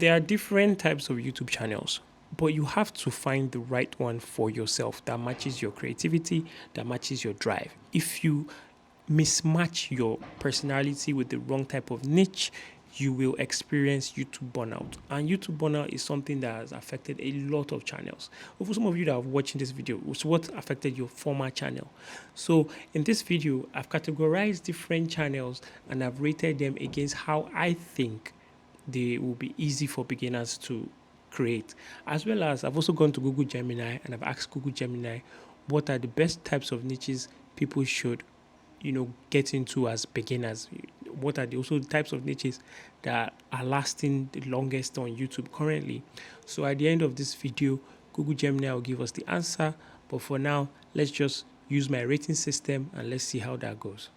there are different types of YouTube channels, but you have to find the right one for yourself that matches your creativity, that matches your drive. If you mismatch your personality with the wrong type of niche, you will experience YouTube burnout. And YouTube burnout is something that has affected a lot of channels. For some of you that are watching this video, it's what affected your former channel. So in this video, I've categorized different channels and I've rated them against how I think they will be easy for beginners to create. As well as I've also gone to Google Gemini and I've asked Google Gemini what are the best types of niches people should get into as beginners. What are the also types of niches that are lasting the longest on YouTube currently? So at the end of this video, Google Gemini will give us the answer. But for now, let's just use my rating system and let's see how that goes.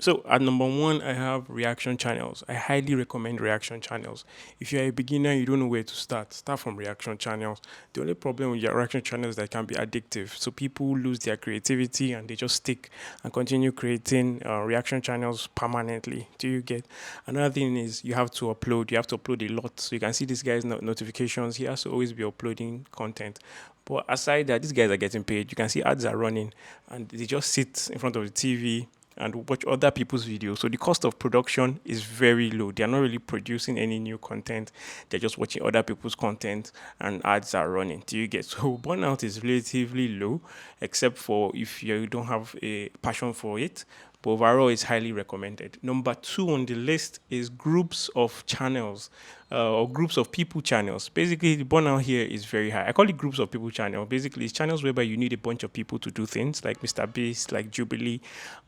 So at number one, I have reaction channels. I highly recommend reaction channels. If you're a beginner, you don't know where to start from reaction channels. The only problem with your reaction channels is that it can be addictive. So people lose their creativity and they just stick and continue creating reaction channels permanently. Do you get? Another thing is you have to upload. You have to upload a lot. So you can see this guy's notifications. He has to always be uploading content. But aside that, these guys are getting paid. You can see ads are running and they just sit in front of the TV and watch other people's videos. So the cost of production is very low. They are not really producing any new content. They're just watching other people's content and ads are running. Do you get? So burnout is relatively low, except for if you don't have a passion for it. But overall, it's highly recommended. Number two on the list is groups of channels or groups of people channels. Basically, the burnout here is very high. I call it groups of people channel. Basically, it's channels whereby you need a bunch of people to do things like MrBeast, like Jubilee.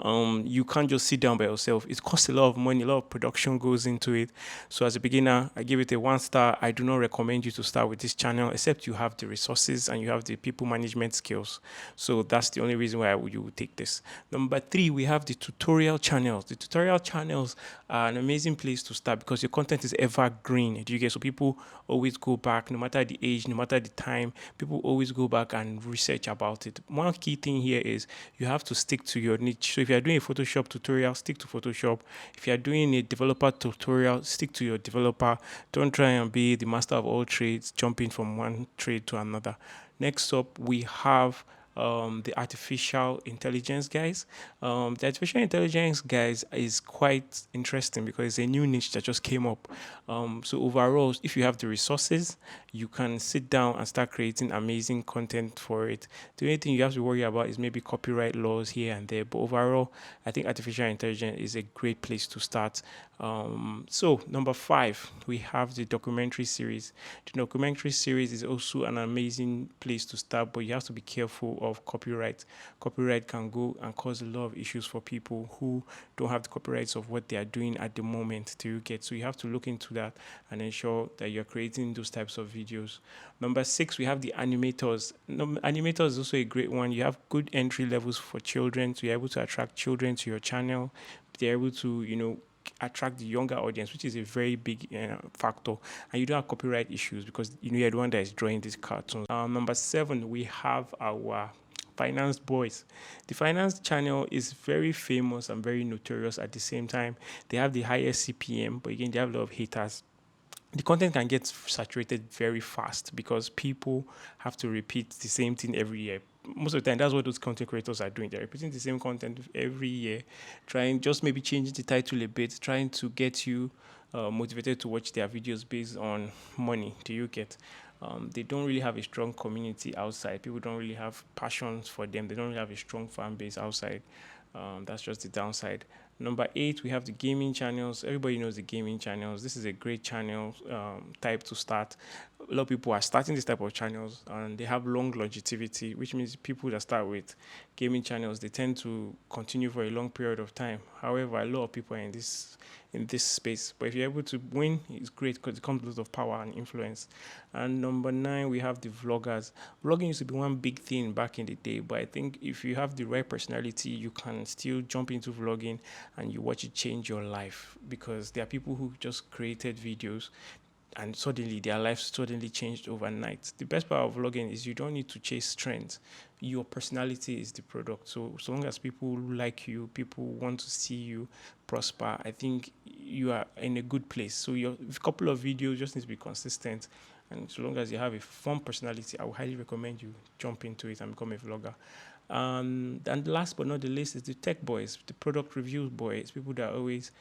You can't just sit down by yourself. It costs a lot of money, a lot of production goes into it. So as a beginner, I give it a 1 star. I do not recommend you to start with this channel except you have the resources and you have the people management skills. So that's the only reason why you would take this. Number three, we have the tutorial channels. The tutorial channels are an amazing place to start because your content is evergreen. Do you get? So people always go back, no matter the age, no matter the time, people always go back and research about it. One key thing here is you have to stick to your niche. So if you're doing a Photoshop tutorial, stick to Photoshop. If you're doing a developer tutorial, stick to your developer. Don't try and be the master of all trades, jumping from one trade to another. Next up, we have the artificial intelligence guys. The artificial intelligence guys is quite interesting because it's a new niche that just came up. So overall, if you have the resources, you can sit down and start creating amazing content for it. The only thing you have to worry about is maybe copyright laws here and there. But overall, I think artificial intelligence is a great place to start. So number five, we have the documentary series. The documentary series is also an amazing place to start, but you have to be careful of copyright. Copyright can go and cause a lot of issues for people who don't have the copyrights of what they are doing at the moment to get. So you have to look into that and ensure that you're creating those types of videos. Number six, we have the animators. Animators is also a great one. You have good entry levels for children, so you're able to attract children to your channel. They're able to, attract the younger audience, which is a very big factor. And you don't have copyright issues because you're the one that is drawing these cartoons. Number seven, we have our finance boys. The finance channel is very famous and very notorious at the same time. They have the highest CPM, but again, they have a lot of haters. The content can get saturated very fast because people have to repeat the same thing every year. Most of the time, that's what those content creators are doing. They're repeating the same content every year, trying just maybe changing the title a bit, trying to get you motivated to watch their videos based on money. Do you get? They don't really have a strong community outside. People don't really have passions for them. They don't really have a strong fan base outside. That's just the downside. Number eight, we have the gaming channels. Everybody knows the gaming channels. This is a great channel type to start. A lot of people are starting this type of channels and they have long longevity, which means people that start with gaming channels, they tend to continue for a long period of time. However, a lot of people are in this space. But if you're able to win, it's great because it comes with a lot of power and influence. And number nine, we have the vloggers. Vlogging used to be one big thing back in the day, but I think if you have the right personality, you can still jump into vlogging and you watch it change your life because there are people who just created videos. and suddenly their life suddenly changed overnight. The best part of vlogging is you don't need to chase trends. Your personality is the product. So long as people like you, people want to see you prosper, I think you are in a good place. So your couple of videos just need to be consistent. And so long as you have a fun personality, I would highly recommend you jump into it and become a vlogger. And last but not the least is the tech boys, the product review boys, people that are always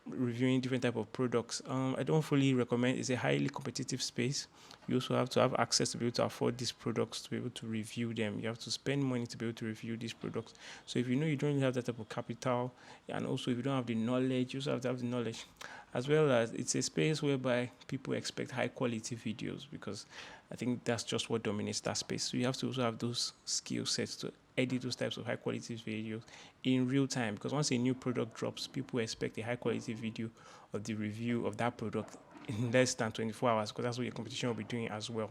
reviewing different type of products. I don't fully recommend. It's a highly competitive space. You also have to have access to be able to afford these products, to be able to review them. You have to spend money to be able to review these products. So if you know you don't really have that type of capital, and also if you don't have the knowledge, you also have to have the knowledge, as well as it's a space whereby people expect high quality videos, because I think that's just what dominates that space. So you have to also have those skill sets to edit those types of high quality videos in real time, because once a new product drops, people expect a high quality video of the review of that product in less than 24 hours, because that's what your competition will be doing as well.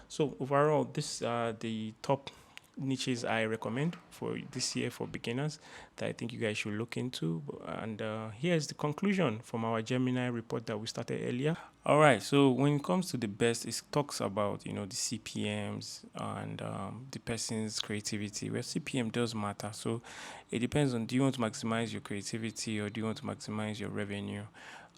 So overall, this are the top niches I recommend for this year for beginners that I think you guys should look into. And here's the conclusion from our Gemini report that we started earlier. All right, so when it comes to the best, it talks about the CPMs and the person's creativity. Well, CPM does matter, so it depends on, do you want to maximize your creativity or do you want to maximize your revenue?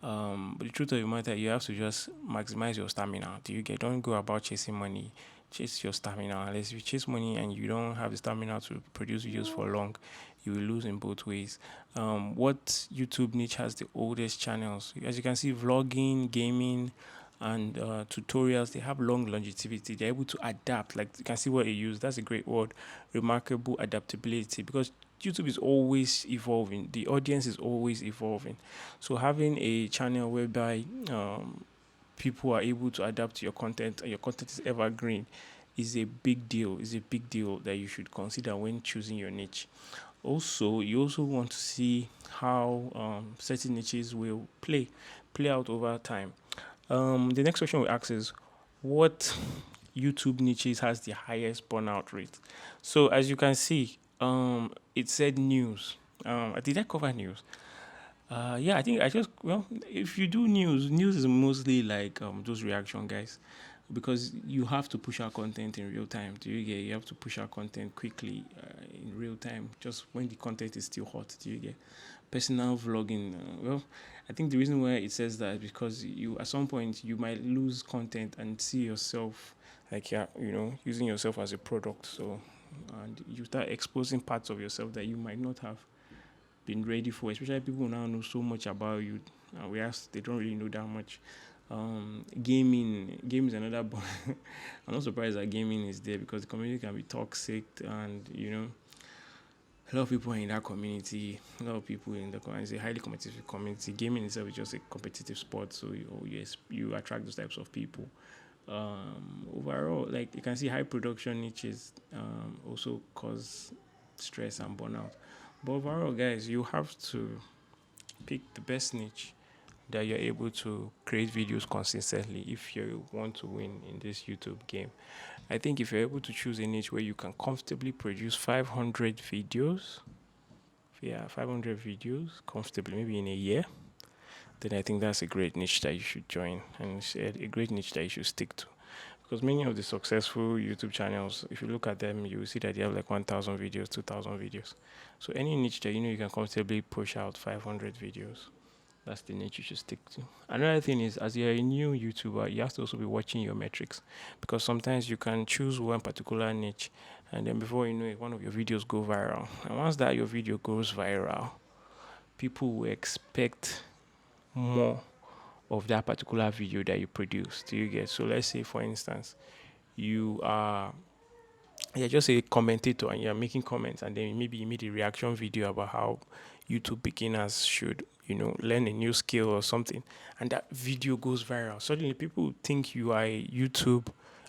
But the truth of the matter, you have to just maximize your stamina. Do you get? Don't go about chasing money. Chase your stamina. Unless you chase money and you don't have the stamina to produce videos for long, you will lose in both ways. What YouTube niche has the oldest channels? As you can see, vlogging, gaming, and tutorials, they have long longevity. They're able to adapt. Like you can see what you use. That's a great word. Remarkable adaptability, because YouTube is always evolving. The audience is always evolving. So having a channel whereby people are able to adapt to your content and your content is evergreen is a big deal. Is a big deal that you should consider when choosing your niche. Also, you also want to see how certain niches will play out over time. The next question we ask is, what YouTube niches has the highest burnout rate? So as you can see, it said news. Did I cover news? Yeah, I think I just, well, if you do news is mostly like those reaction guys, because you have to push out content in real time. Do you get? You have to push out content quickly in real time, just when the content is still hot. Do you get? Personal vlogging. Well, I think the reason why it says that is because you, at some point, you might lose content and see yourself like, yeah, using yourself as a product. So, and you start exposing parts of yourself that you might not have been ready for, especially people now know so much about you, whereas they don't really know that much. Game is another I'm not surprised that gaming is there, because the community can be toxic, and a lot of people are in that community. A lot of people in the community, it's a highly competitive community. Gaming itself is just a competitive sport, so you attract those types of people. Overall, like you can see, high production niches also cause stress and burnout. But overall, guys, you have to pick the best niche that you're able to create videos consistently if you want to win in this YouTube game. I think if you're able to choose a niche where you can comfortably produce 500 videos, yeah, 500 videos comfortably, maybe in a year, then I think that's a great niche that you should join, and it's a great niche that you should stick to. Because many of the successful YouTube channels, if you look at them, you will see that they have like 1,000 videos, 2,000 videos. So any niche that you can comfortably push out 500 videos, that's the niche you should stick to. Another thing is, as you're a new YouTuber, you have to also be watching your metrics, because sometimes you can choose one particular niche, and then before you know it, one of your videos go viral. And once that your video goes viral, people will expect more of that particular video that you produce. Do you get? So let's say, for instance, you are you're just a commentator and you're making comments, and then maybe you made a reaction video about how YouTube beginners should, learn a new skill or something, and that video goes viral. Suddenly, people think you are a YouTube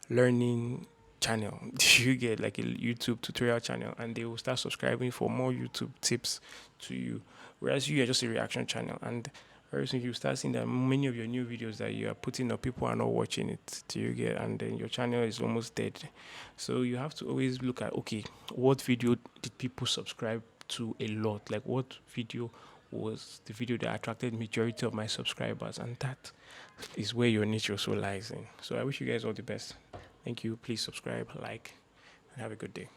learning channel. You get like a YouTube tutorial channel, and they will start subscribing for more YouTube tips to you. Whereas you are just a reaction channel, and very soon you start seeing that many of your new videos that you are putting up, people are not watching it. Do you get? And then your channel is almost dead. So you have to always look at, okay, what video did people subscribe to a lot? Like what video was the video that attracted majority of my subscribers, and that is where your niche also lies in. So I wish you guys all the best. Thank you. Please subscribe, like, and have a good day.